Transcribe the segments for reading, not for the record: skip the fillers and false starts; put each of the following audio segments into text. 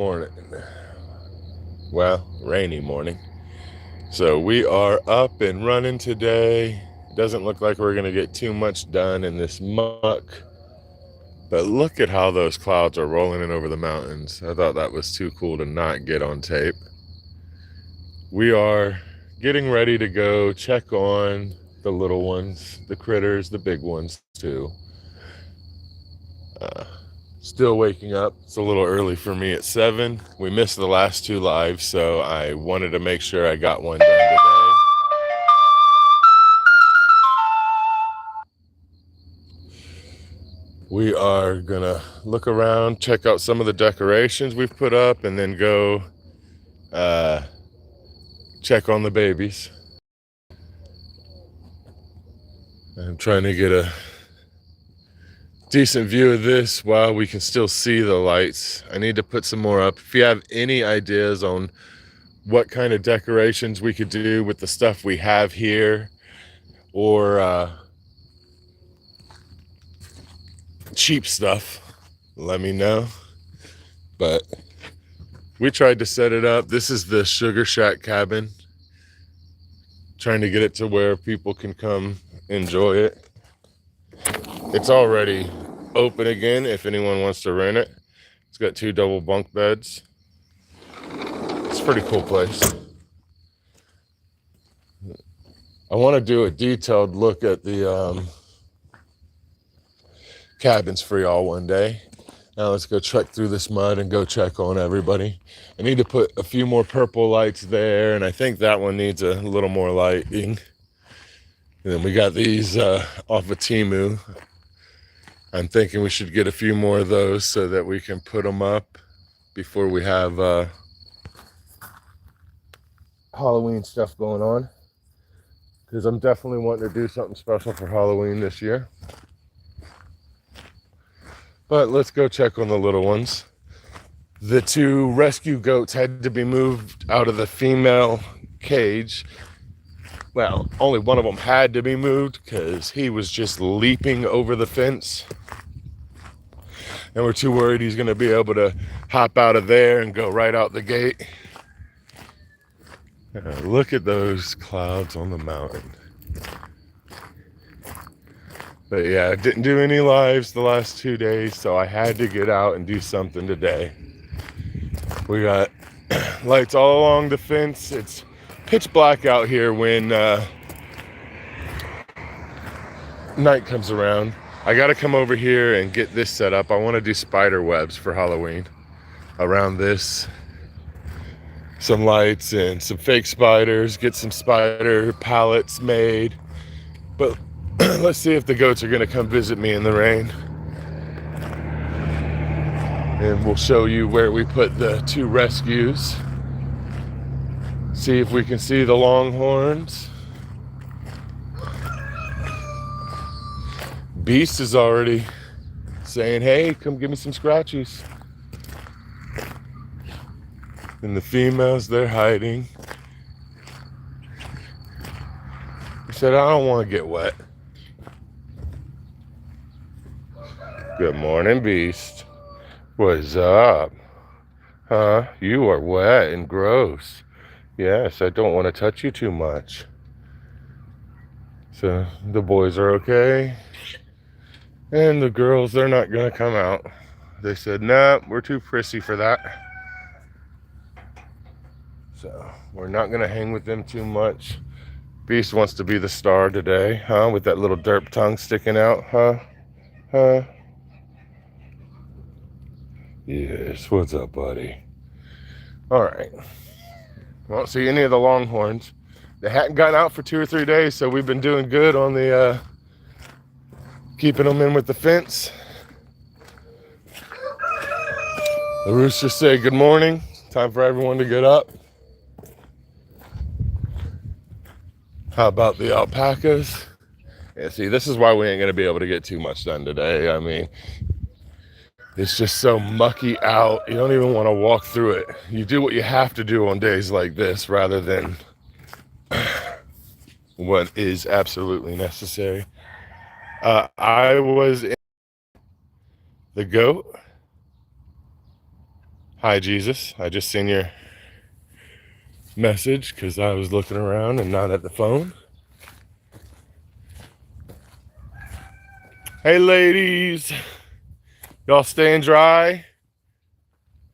Morning. Well, rainy morning. So we are up and running today. Doesn't look like we're going to get too much done in this muck. But look at how those clouds are rolling in over the mountains. I thought that was too cool to not get on tape. We are getting ready to go check on the little ones, the critters, the big ones too. Uh, Still waking up. It's a little early for me at 7. We missed the last 2 lives, so I wanted to make sure I got one done today. We are gonna look around, check out some of the decorations we've put up, and then go uh, check on the babies. I'm trying to get a decent view of this while we can still see the lights. I need to put some more up. If you have any ideas on what kind of decorations we could do with the stuff we have here, or cheap stuff, let me know. But we tried to set it up. This is the Sugar Shack cabin, trying to get it to where people can come enjoy it. It's already open again if anyone wants to rent it. It's got 2 double bunk beds. It's a pretty cool place. I want to do a detailed look at the cabins for y'all one day. Now let's go trek through this mud and go check on everybody. I need to put a few more purple lights there, and I think that one needs a little more lighting. And then we got these off of Temu. I'm thinking we should get a few more of those so that we can put them up before we have Halloween stuff going on. Because I'm definitely wanting to do something special for Halloween this year. But let's go check on the little ones. The 2 rescue goats had to be moved out of the female cage. Well, only one of them had to be moved because he was just leaping over the fence. And we're too worried he's going to be able to hop out of there and go right out the gate. Look at those clouds on the mountain. But yeah, I didn't do any lives the last 2 days, so I had to get out and do something today. We got lights all along the fence. It's pitch black out here when night comes around. I got to come over here and get this set up. I want to do spider webs for Halloween around this. Some lights and some fake spiders, get some spider pallets made. But let's see if the goats are going to come visit me in the rain. And we'll show you where we put the 2 rescues. See if we can see the longhorns. Beast is already saying, hey, come give me some scratchies. And the females, they're hiding. He said, I don't want to get wet. Good morning, Beast. What's up? Huh? You are wet and gross. Yes, I don't want to touch you too much. So the boys are okay. And the girls, they're not going to come out. They said, nah, we're too prissy for that. So we're not going to hang with them too much. Beast wants to be the star today, huh? With that little derp tongue sticking out, huh? Huh? Yes, what's up, buddy? All right. Won't see any of the longhorns. They hadn't gotten out for 2 or 3 days, so we've been doing good on the keeping them in with the fence. The roosters say good morning. Time for everyone to get up. How about the alpacas? Yeah, see, this is why we ain't gonna be able to get too much done today. I mean, it's just so mucky out. You don't even want to walk through it. You do what you have to do on days like this rather than what is absolutely necessary. I was in the goat Hi, Jesus. I just seen your message because I was looking around and not at the phone. Hey, ladies. Y'all staying dry?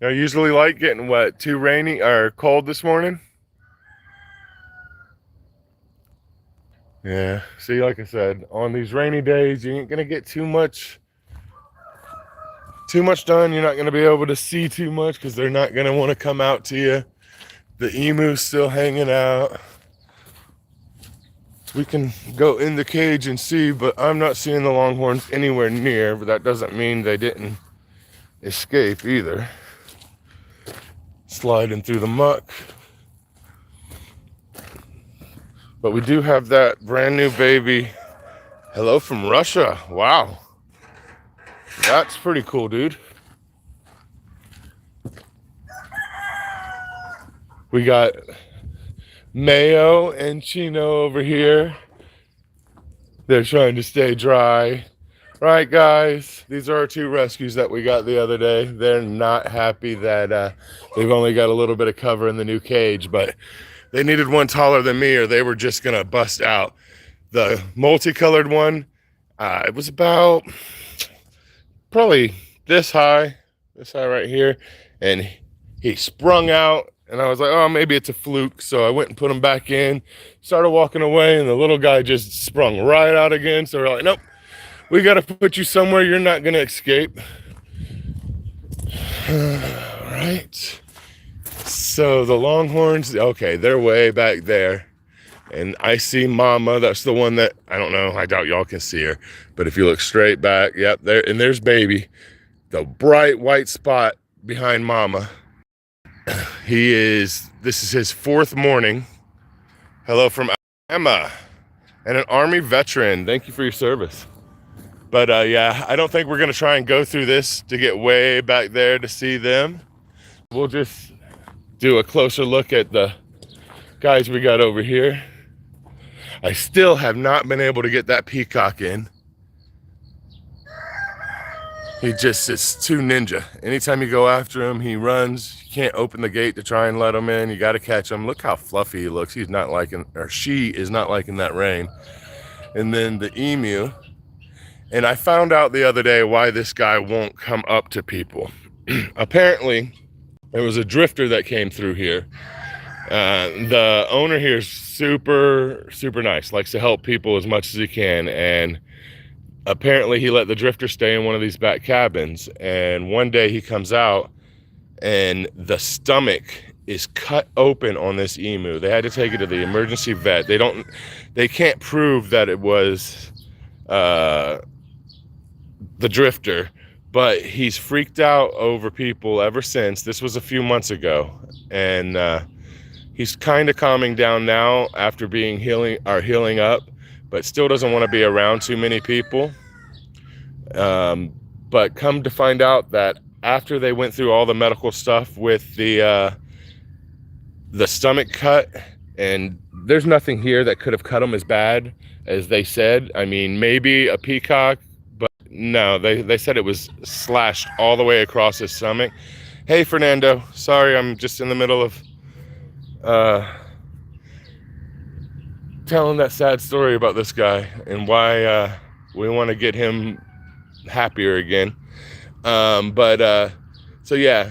Y'all usually like getting wet. Too rainy or cold this morning? Yeah. See, like I said, on these rainy days, you ain't gonna get too much done. You're not gonna be able to see too much because they're not gonna want to come out to you. The emu's still hanging out. We can go in the cage and see, but I'm not seeing the longhorns anywhere near, but that doesn't mean they didn't escape either. Sliding through the muck. But we do have that brand new baby. Hello from Russia. Wow. That's pretty cool, dude. We got Mayo and Chino over here. They're trying to stay dry. Right, guys? These are our two rescues that we got the other day. They're not happy that they've only got a little bit of cover in the new cage, but they needed one taller than me or they were just going to bust out. The multicolored one, it was about probably this high right here, and he sprung out, and I was like, oh, maybe it's a fluke. So I went and put him back in, started walking away, and the little guy just sprung right out again. So we're like, nope, we got to put you somewhere you're not going to escape. All right. So the longhorns, okay, they're way back there. And I see Mama. That's the one that, I don't know, I doubt y'all can see her. But if you look straight back, yep, there, and there's Baby. The bright white spot behind Mama. This is his fourth morning. Hello from Emma. And an Army veteran. Thank you for your service. But yeah, I don't think we're going to try and go through this to get way back there to see them. We'll just do a closer look at the guys we got over here. I still have not been able to get that peacock in. He just is too ninja. Anytime you go after him, he runs. You can't open the gate to try and let him in. You got to catch him. Look how fluffy he looks. He's not liking, or she is not liking that rain. And then the emu. And I found out the other day why this guy won't come up to people. Apparently, there was a drifter that came through here. The owner here is super, super nice, likes to help people as much as he can. And apparently he let the drifter stay in one of these back cabins. And one day he comes out and the stomach is cut open on this emu. They had to take it to the emergency vet. They can't prove that it was the drifter, but he's freaked out over people ever since. This was a few months ago. And, he's kind of calming down now after being healing up, but still doesn't want to be around too many people. But come to find out that after they went through all the medical stuff with the stomach cut, and there's nothing here that could have cut him as bad as they said. I mean, maybe a peacock, but no, they said it was slashed all the way across his stomach. Hey, Fernando, sorry, I'm just in the middle of telling that sad story about this guy and why we want to get him happier again. So yeah,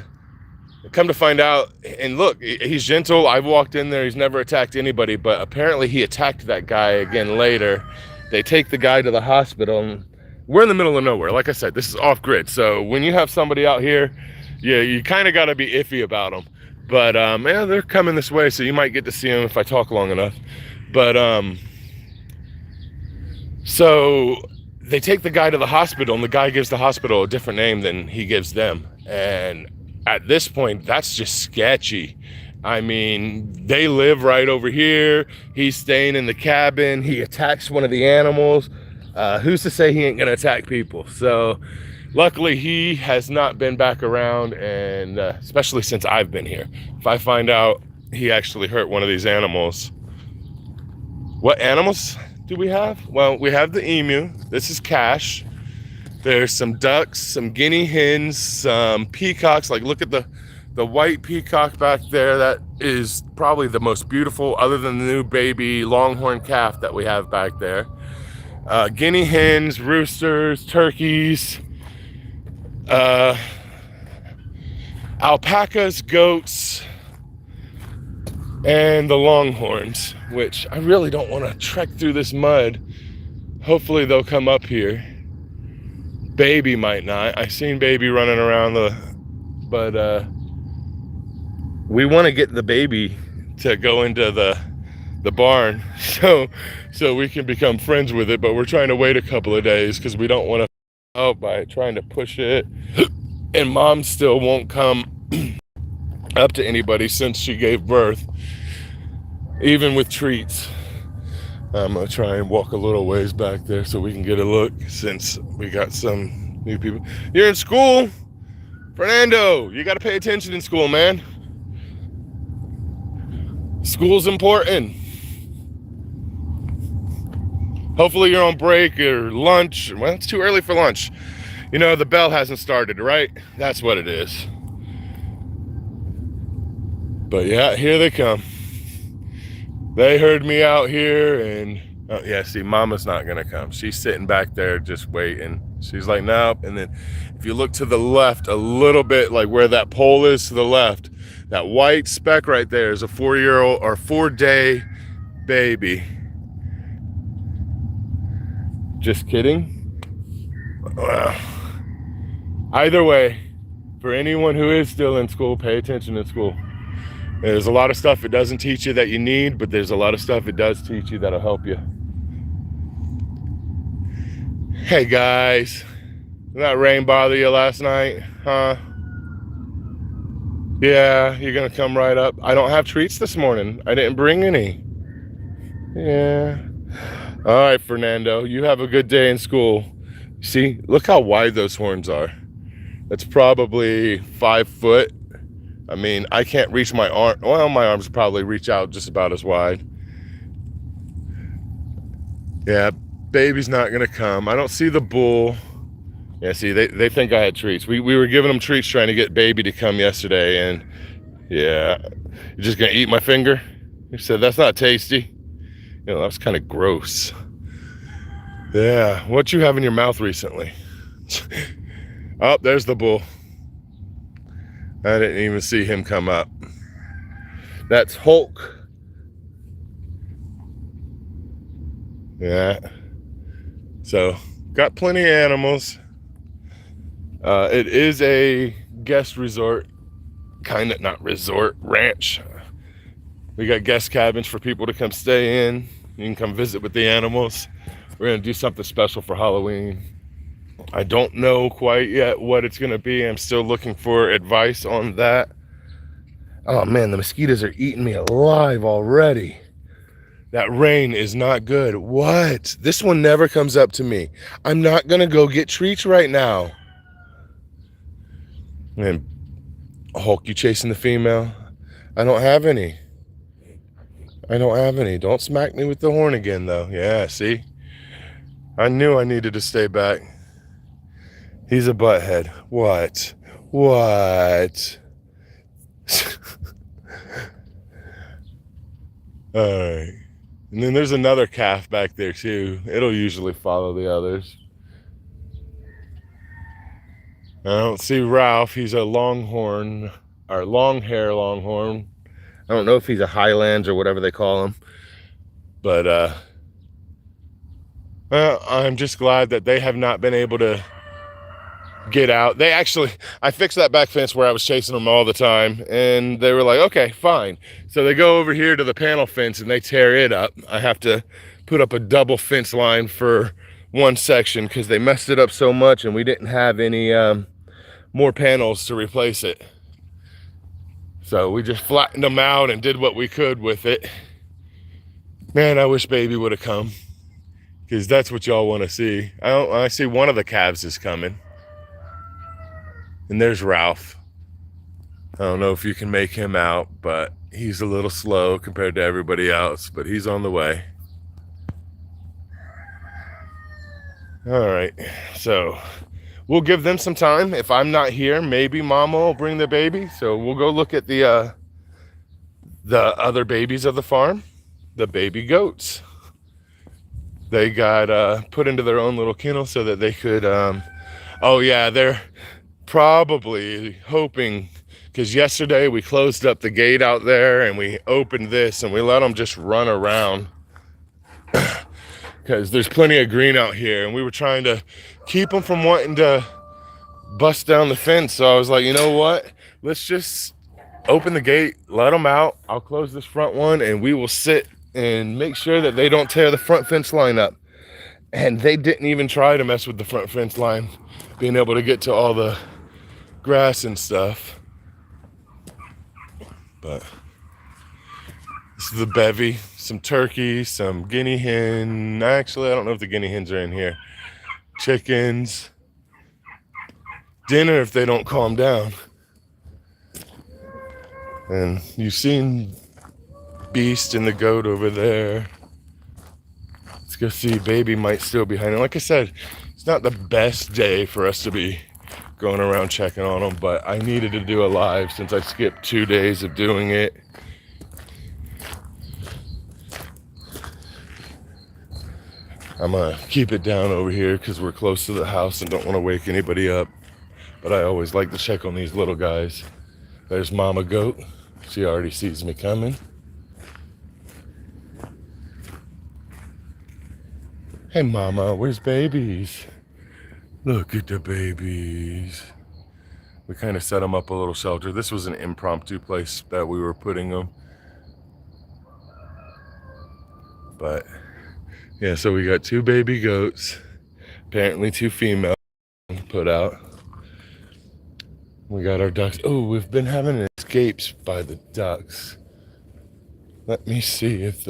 come to find out, and look, he's gentle. I've walked in there, he's never attacked anybody, but apparently he attacked that guy again later. They take the guy to the hospital, and we're in the middle of nowhere. Like I said, this is off grid, so when you have somebody out here, yeah, you kind of got to be iffy about them. But yeah, they're coming this way, so you might get to see them if I talk long enough. But so they take the guy to the hospital, and the guy gives the hospital a different name than he gives them. And at this point, that's just sketchy. I mean, they live right over here. He's staying in the cabin. He attacks one of the animals. Who's to say he ain't gonna attack people? So luckily, he has not been back around, and especially since I've been here. If I find out he actually hurt one of these animals. What animals do we have? Well, we have the emu. This is Cash. There's some ducks, some guinea hens, some peacocks. Like, look at the the white peacock back there, that is probably the most beautiful, other than the new baby longhorn calf that we have back there. Guinea hens, roosters, turkeys, alpacas, goats, and the longhorns, which I really don't want to trek through this mud. Hopefully they'll come up here. Baby might not. I seen baby running around but we want to get the baby to go into the barn so we can become friends with it, but we're trying to wait a couple of days because we don't want to out by trying to push it. And mom still won't come up to anybody since she gave birth, even with treats. I'm gonna try and walk a little ways back there so we can get a look, since we got some new people. You're in school, Fernando. You gotta pay attention in school, man. School's important. Hopefully you're on break or lunch. Well, it's too early for lunch. You know, the bell hasn't started, right? That's what it is. But yeah, here they come. They heard me out here, and oh yeah, see, mama's not gonna come. She's sitting back there just waiting. She's like, nope. And then if you look to the left a little bit, like where that pole is to the left, that white speck right there is a 4-year-old or 4-day baby. Just kidding. Well, either way, for anyone who is still in school, pay attention in school. There's a lot of stuff it doesn't teach you that you need, but there's a lot of stuff it does teach you that'll help you. Hey guys, did that rain bother you last night, huh? Yeah, you're gonna come right up. I don't have treats this morning. I didn't bring any. Yeah. All right, Fernando, you have a good day in school. See, look how wide those horns are. That's probably 5 foot. I mean, I can't reach my arm. Well, my arms probably reach out just about as wide. Yeah, baby's not gonna come. I don't see the bull. Yeah, see, they think I had treats. We were giving them treats trying to get baby to come yesterday, and yeah, you're just gonna eat my finger? He said, that's not tasty. You know, that's kind of gross. Yeah, what you have in your mouth recently? Oh, there's the bull. I didn't even see him come up. That's Hulk. Yeah. So, got plenty of animals. It is a guest resort. Kind of, not resort, ranch. We got guest cabins for people to come stay in. You can come visit with the animals. We're gonna do something special for Halloween. I don't know quite yet what it's gonna be. I'm still looking for advice on that. Oh man, the mosquitoes are eating me alive already. That rain is not good. What? This one never comes up to me. I'm not gonna go get treats right now. And Hulk, you chasing the female? I don't have any. I don't have any. Don't smack me with the horn again though. Yeah, see? I knew I needed to stay back. He's a butthead. What? What? Alright. And then there's another calf back there too. It'll usually follow the others. I don't see Ralph. He's a longhorn, or long hair longhorn. I don't know if he's a Highlands or whatever they call him. But I'm just glad that they have not been able to get out. They actually, I fixed that back fence where I was chasing them all the time, and they were like, okay, fine. So they go over here to the panel fence and they tear it up. I have to put up a double fence line for one section because they messed it up so much and we didn't have any more panels to replace it. So we just flattened them out and did what we could with it. Man, I wish baby would have come, because that's what y'all want to see. I see one of the calves is coming. And there's Ralph. I don't know if you can make him out, but he's a little slow compared to everybody else, but he's on the way. All right, so we'll give them some time. If I'm not here, maybe Mama will bring the baby. So we'll go look at the other babies of the farm, the baby goats. They got put into their own little kennel so that they could. Oh yeah, they're probably hoping, because yesterday we closed up the gate out there and we opened this and we let them just run around because there's plenty of green out here, and we were trying to keep them from wanting to bust down the fence. So I was like, you know what? Let's just open the gate, let them out. I'll close this front one and we will sit and make sure that they don't tear the front fence line up. And they didn't even try to mess with the front fence line, being able to get to all the grass and stuff. But this is the bevy, some turkey, some guinea hen. Actually, I don't know if the guinea hens are in here. Chickens. Dinner if they don't calm down. And you've seen Beast and the goat over there. Let's go see. Baby might still be hiding. Like I said, it's not the best day for us to be going around checking on them, but I needed to do a live since I skipped 2 days of doing it. I'm gonna keep it down over here because we're close to the house and don't want to wake anybody up. But I always like to check on these little guys. There's Mama Goat. She already sees me coming. Hey Mama, where's babies? Look at the babies. We kind of set them up a little shelter. This was an impromptu place that we were putting them. But yeah, so we got 2 baby goats. Apparently 2 females put out. We got our ducks. Oh, we've been having escapes by the ducks. Let me see if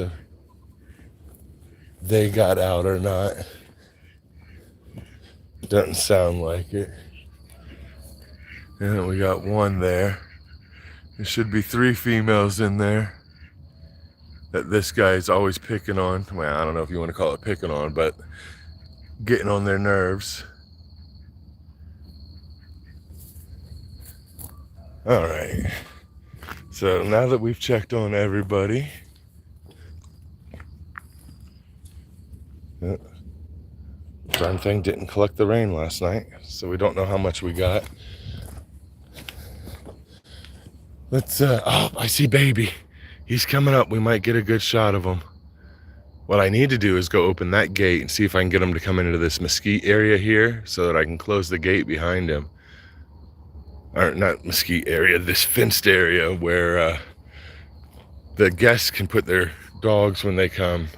they got out or not. Doesn't sound like it. And we got 1 there. There should be 3 females in there that this guy's always picking on. Well, I don't know if you want to call it picking on, but getting on their nerves. All right. So now that we've checked on everybody, darn thing didn't collect the rain last night, so we don't know how much we got. Let's, oh, I see baby. He's coming up. We might get a good shot of him. What I need to do is go open that gate and see if I can get him to come into this mesquite area here so that I can close the gate behind him. Or not mesquite area, this fenced area where the guests can put their dogs when they come.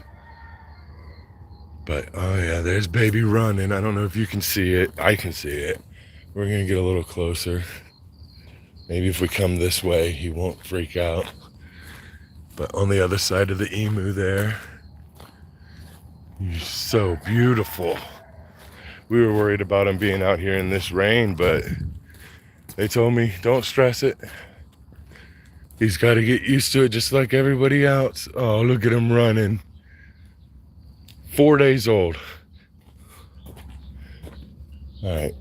But, oh yeah, there's baby running. I don't know if you can see it. I can see it. We're gonna get a little closer. Maybe if we come this way, he won't freak out. But on the other side of the emu there, he's so beautiful. We were worried about him being out here in this rain, but they told me, don't stress it. He's got to get used to it just like everybody else. Oh, look at him running. 4 days old. All right.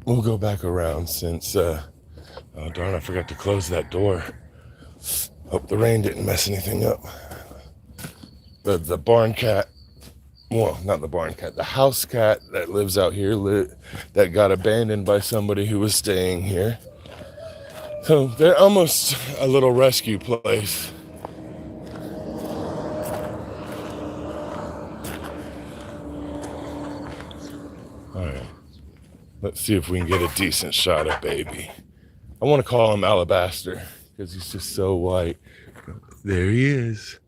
We'll go back around since, oh darn, I forgot to close that door. Hope the rain didn't mess anything up. The barn cat, well, not the barn cat, the house cat that lives out here that got abandoned by somebody who was staying here. So they're almost a little rescue place. All right, let's see if we can get a decent shot of baby. I want to call him Alabaster because he's just so white. There he is.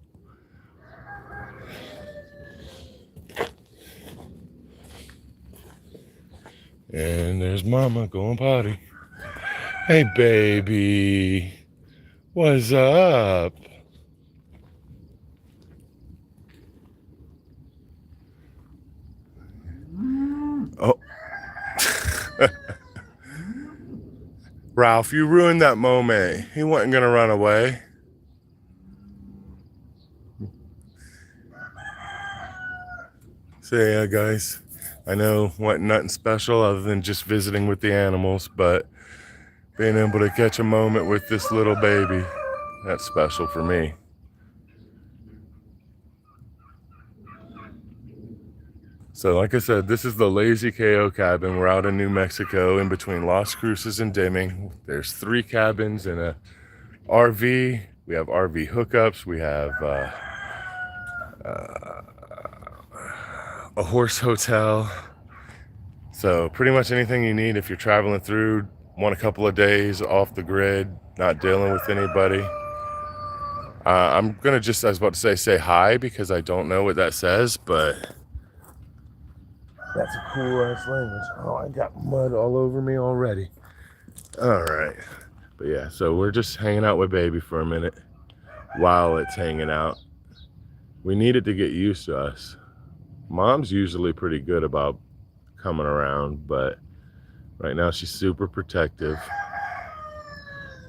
And there's Mama going potty. Hey, baby. What's up? Oh. Ralph, you ruined that moment. He wasn't going to run away. So yeah, guys, I know what nothing special other than just visiting with the animals, but being able to catch a moment with this little baby, that's special for me. So like I said, this is the Lazy KO cabin. We're out in New Mexico in between Las Cruces and Deming. There's 3 cabins and a RV. We have RV hookups. We have a horse hotel. So pretty much anything you need if you're traveling through, want a couple of days off the grid, not dealing with anybody. I'm gonna just, I was about to say hi, because I don't know what that says, but that's a cool ass language. Oh, I got mud all over me already. All right. But yeah, so we're just hanging out with baby for a minute while it's hanging out. We needed to get used to us. Mom's usually pretty good about coming around, but right now she's super protective.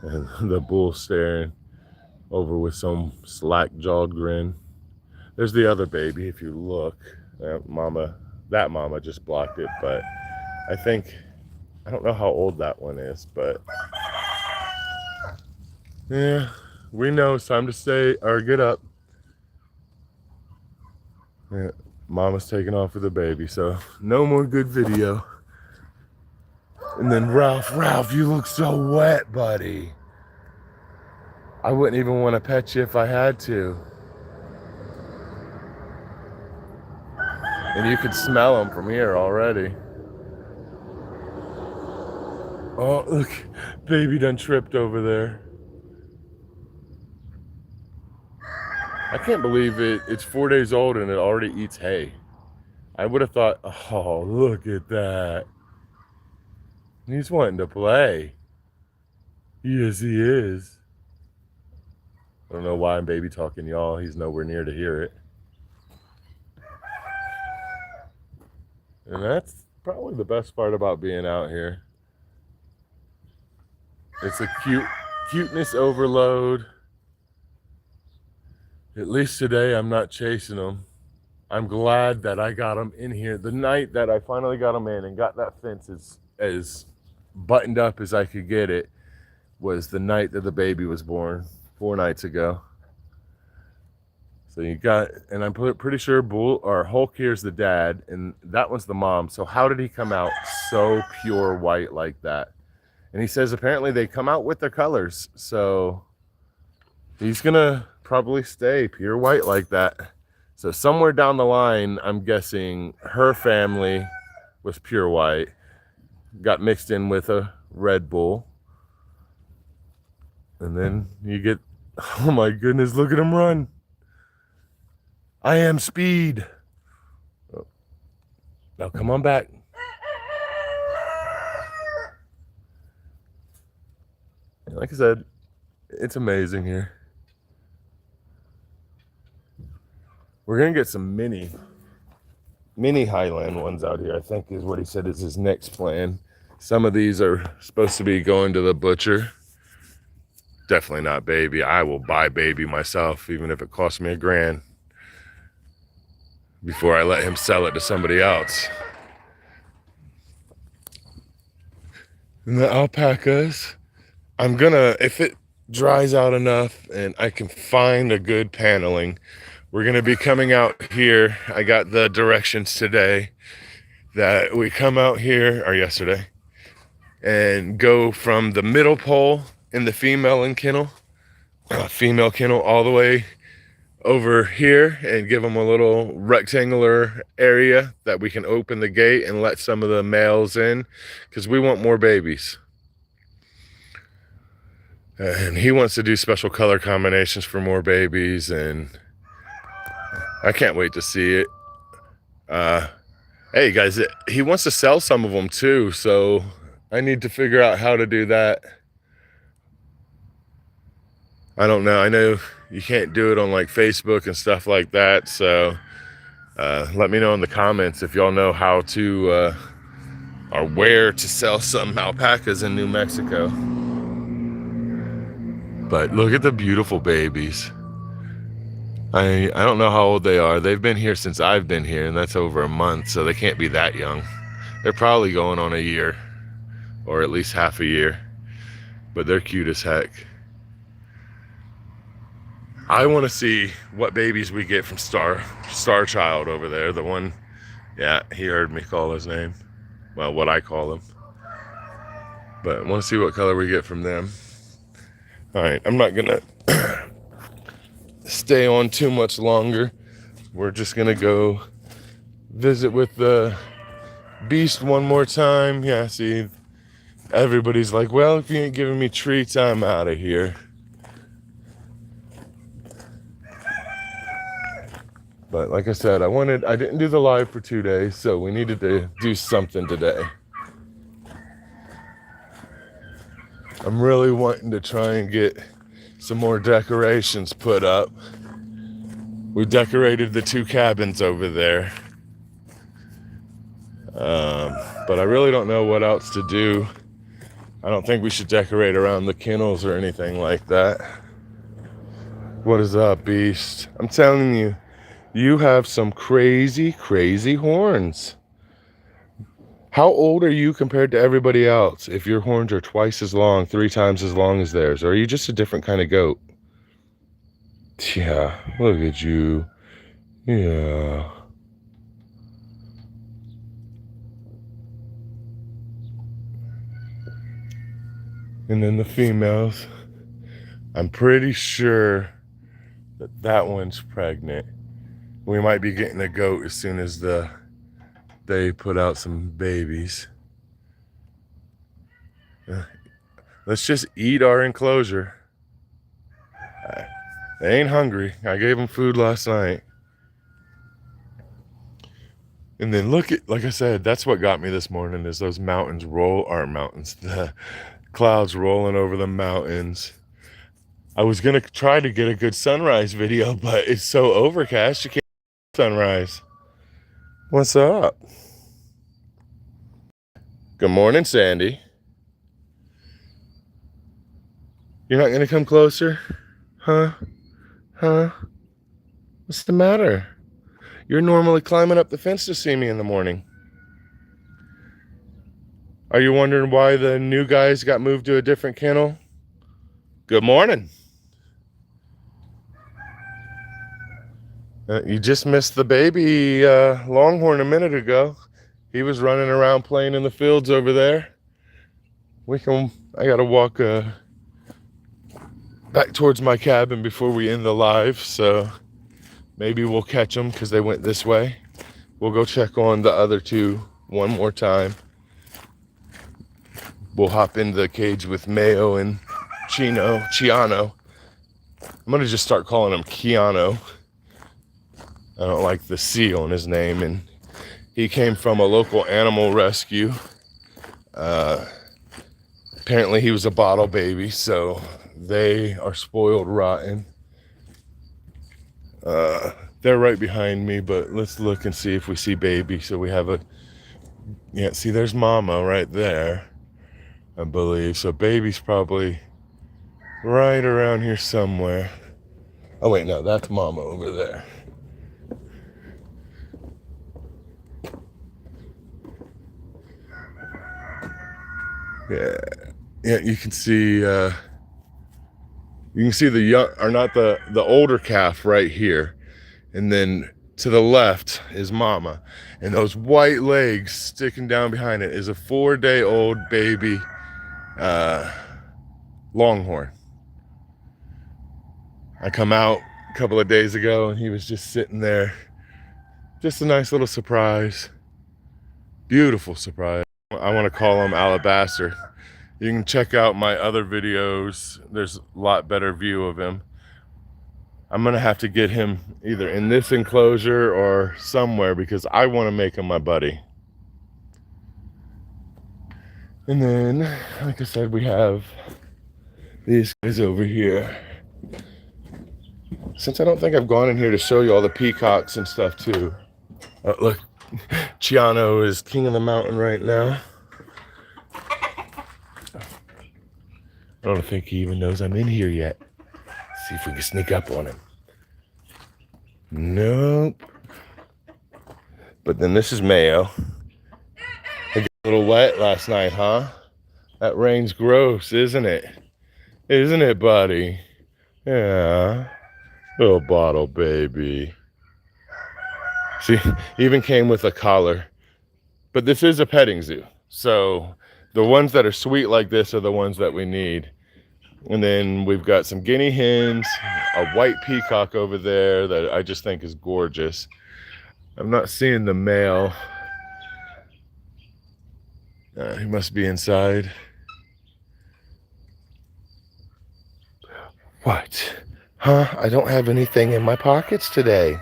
And the bull's staring over with some slack-jawed grin. There's the other baby, if you look. That mama just blocked it, but I don't know how old that one is, but yeah, we know it's time to stay or get up. Yeah, mama's taking off with the baby, so no more good video. And then Ralph, you look so wet, buddy. I wouldn't even want to pet you if I had to. And you could smell them from here already. Oh, look, baby done tripped over there. I can't believe it's 4 days old and it already eats hay. I would have thought, oh, look at that. He's wanting to play. Yes, he is. I don't know why I'm baby talking y'all. He's nowhere near to hear it. And that's probably the best part about being out here. It's a cuteness overload. At least today I'm not chasing them. I'm glad that I got them in here. The night that I finally got them in and got that fence as buttoned up as I could get it was the night that the baby was born, 4 nights ago. So you got, and I'm pretty sure Hulk here's the dad, and that one's the mom. So how did he come out so pure white like that? And he says apparently they come out with their colors. So he's gonna probably stay pure white like that. So somewhere down the line, I'm guessing her family was pure white, got mixed in with a Red Bull. And then you get, oh my goodness, look at him run. I am speed. Oh. Now come on back. Like I said, it's amazing here. We're gonna get some mini Highland ones out here, I think is what he said is his next plan. Some of these are supposed to be going to the butcher. Definitely not baby. I will buy baby myself, even if it costs me $1,000, before I let him sell it to somebody else. And the alpacas, I'm gonna, if it dries out enough and I can find a good paneling, we're gonna be coming out here. I got the directions today that we come out here, or yesterday, and go from the middle pole in the female kennel all the way over here and give them a little rectangular area that we can open the gate and let some of the males in, because we want more babies. And he wants to do special color combinations for more babies, and I can't wait to see it. Hey guys, he wants to sell some of them too, so I need to figure out how to do that. I don't know. I know you can't do it on like Facebook and stuff like that, so let me know in the comments if y'all know how to or where to sell some alpacas in New Mexico. But look at the beautiful babies. I don't know how old they are. They've been here since I've been here, and that's over a month, so they can't be that young. They're probably going on a year, or at least half a year, but they're cute as heck. I want to see what babies we get from Star Child over there. The one, yeah, he heard me call his name. Well, what I call him. But I want to see what color we get from them. All right, I'm not gonna stay on too much longer. We're just gonna go visit with the beast one more time. Yeah, see, everybody's like, well, if you ain't giving me treats, I'm out of here. But like I said, I didn't do the live for 2 days, so we needed to do something today. I'm really wanting to try and get some more decorations put up. We decorated the 2 cabins over there. But I really don't know what else to do. I don't think we should decorate around the kennels or anything like that. What is up, beast? I'm telling you, you have some crazy, crazy horns. How old are you compared to everybody else if your horns are twice as long, 3 times as long as theirs? Or are you just a different kind of goat? Yeah, look at you. Yeah. And then the females. I'm pretty sure that that one's pregnant. We might be getting a goat as soon as they put out some babies. Let's just eat our enclosure. They ain't hungry. I gave them food last night. And then look at, like I said, that's what got me this morning is those mountains the clouds rolling over the mountains. I was gonna try to get a good sunrise video, but it's so overcast you can't see sunrise. What's up? Good morning, Sandy. You're not gonna come closer? Huh? Huh? What's the matter? You're normally climbing up the fence to see me in the morning. Are you wondering why the new guys got moved to a different kennel? Good morning. You just missed the baby Longhorn a minute ago. He was running around playing in the fields over there. I gotta walk back towards my cabin before we end the live, so maybe we'll catch them because they went this way. We'll go check on the other 2 one more time. We'll hop into the cage with Mayo and Chiano. I'm gonna just start calling him Keanu. I don't like the C on his name, and he came from a local animal rescue. Apparently he was a bottle baby, so they are spoiled rotten. They're right behind me, but let's look and see if we see baby. So we have yeah, see there's mama right there, I believe. So baby's probably right around here somewhere. Oh wait, no, that's mama over there. Yeah, you can see the young, or not the older calf right here, and then to the left is mama, and those white legs sticking down behind it is a 4-day-old baby Longhorn. I come out a couple of days ago and he was just sitting there, just a nice little surprise, beautiful surprise. I want to call him Alabaster. You can check out my other videos. There's a lot better view of him. I'm gonna have to get him either in this enclosure or somewhere because I want to make him my buddy. And then, like I said, we have these guys over here. Since I don't think I've gone in here to show you all the peacocks and stuff too. Look, Chiano is king of the mountain right now. I don't think he even knows I'm in here yet. See if we can sneak up on him. Nope. But then this is Mayo. It got a little wet last night, huh? That rain's gross, isn't it? Isn't it, buddy? Yeah. Little bottle baby. See, even came with a collar. But this is a petting zoo. So the ones that are sweet like this are the ones that we need. And then we've got some guinea hens, a white peacock over there that I just think is gorgeous. I'm not seeing the male. He must be inside. What? Huh? I don't have anything in my pockets today.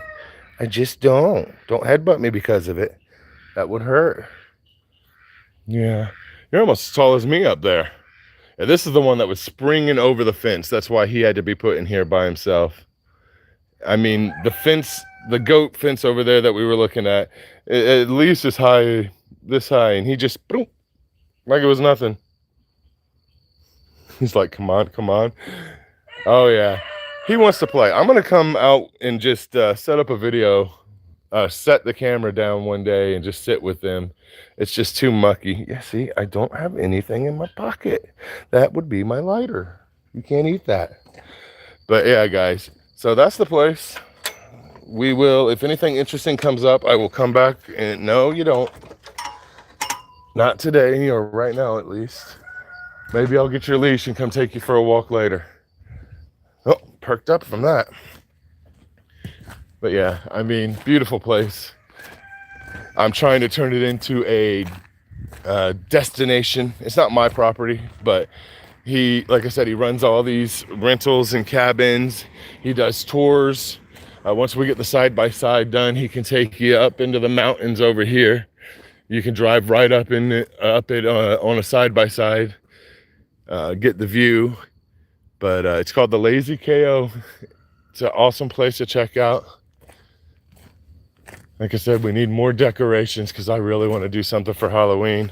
I just don't. Don't headbutt me because of it. That would hurt. Yeah. You're almost as tall as me up there. And this is the one that was springing over the fence. That's why he had to be put in here by himself. I mean, the fence, the goat fence over there that we were looking at least as high, this high, and he just, boom, like it was nothing. He's like, come on, come on. Oh, yeah. He wants to play. I'm going to come out and just set up a video, set the camera down one day and just sit with them. It's just too mucky. Yeah, see, I don't have anything in my pocket. That would be my lighter. You can't eat that. But yeah, guys, so that's the place. We will, if anything interesting comes up, I will come back. And no, you don't. Not today, or right now at least. Maybe I'll get your leash and come take you for a walk later. Oh, perked up from that. But yeah, I mean, beautiful place. I'm trying to turn it into a destination. It's not my property, but he, like I said, he runs all these rentals and cabins. He does tours. Once we get the side-by-side done, he can take you up into the mountains over here. You can drive right up it on a side-by-side, get the view. But it's called the Lazy KO. It's an awesome place to check out. Like I said, we need more decorations because I really want to do something for Halloween.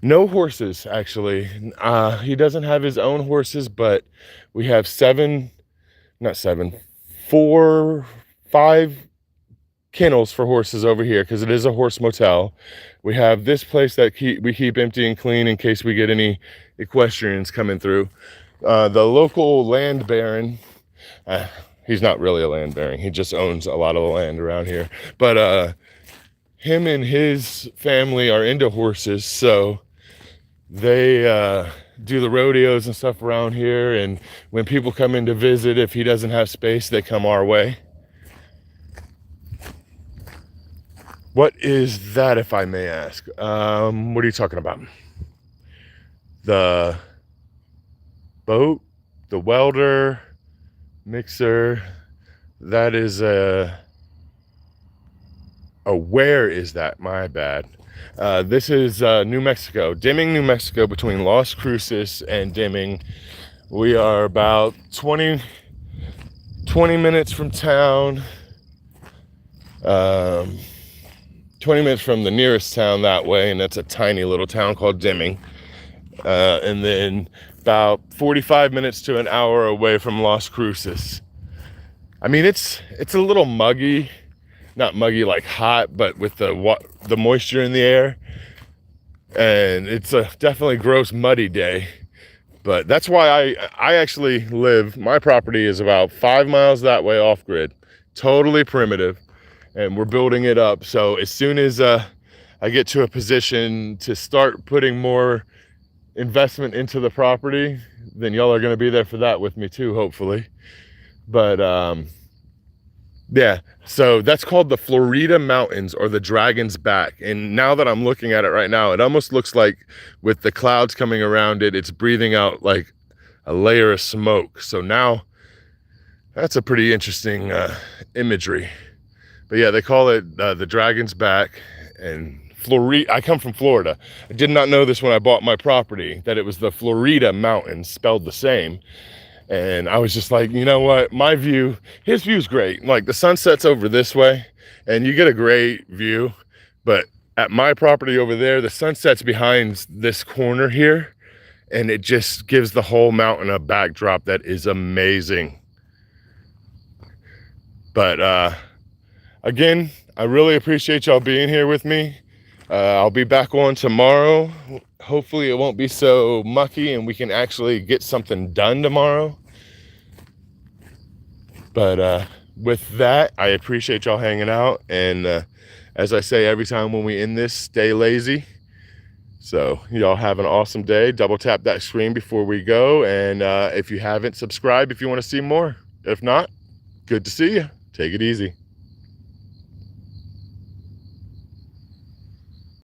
No horses, actually. He doesn't have his own horses, but we have 4, 5 kennels for horses over here because it is a horse motel. We have this place that we keep empty and clean in case we get any equestrians coming through. The local land baron, he's not really a land baron, he just owns a lot of the land around here, but him and his family are into horses, so they do the rodeos and stuff around here, and when people come in to visit, if he doesn't have space, they come our way. What is that, if I may ask? What are you talking about? The boat, the welder, mixer, that is where is that? My bad. This is New Mexico, Deming, New Mexico, between Las Cruces and Deming. We are about 20 minutes from town. 20 minutes from the nearest town that way, and that's a tiny little town called Deming. And then about 45 minutes to an hour away from Las Cruces. I mean, it's a little muggy, not muggy like hot, but with the moisture in the air. And it's a definitely gross, muddy day. But that's why I actually live, my property is about 5 miles that way off grid, totally primitive. And we're building it up. So as soon as I get to a position to start putting more investment into the property, then y'all are going to be there for that with me too, hopefully. But yeah, so that's called the Florida Mountains, or the Dragon's Back. And now that I'm looking at it right now, it almost looks like with the clouds coming around it, it's breathing out like a layer of smoke. So now that's a pretty interesting imagery. But yeah, they call it the Dragon's Back. And Florida, I come from Florida. I did not know this when I bought my property, that it was the Florida Mountains, spelled the same. And I was just like, you know what, my view, his view's great. Like the sun sets over this way and you get a great view. But at my property over there, the sun sets behind this corner here, and it just gives the whole mountain a backdrop that is amazing. But again, I really appreciate y'all being here with me. I'll be back on tomorrow. Hopefully it won't be so mucky and we can actually get something done tomorrow. But with that, I appreciate y'all hanging out. And as I say every time when we end this, stay lazy. So y'all have an awesome day. Double tap that screen before we go. And if you haven't, subscribe if you want to see more. If not, good to see you. Take it easy.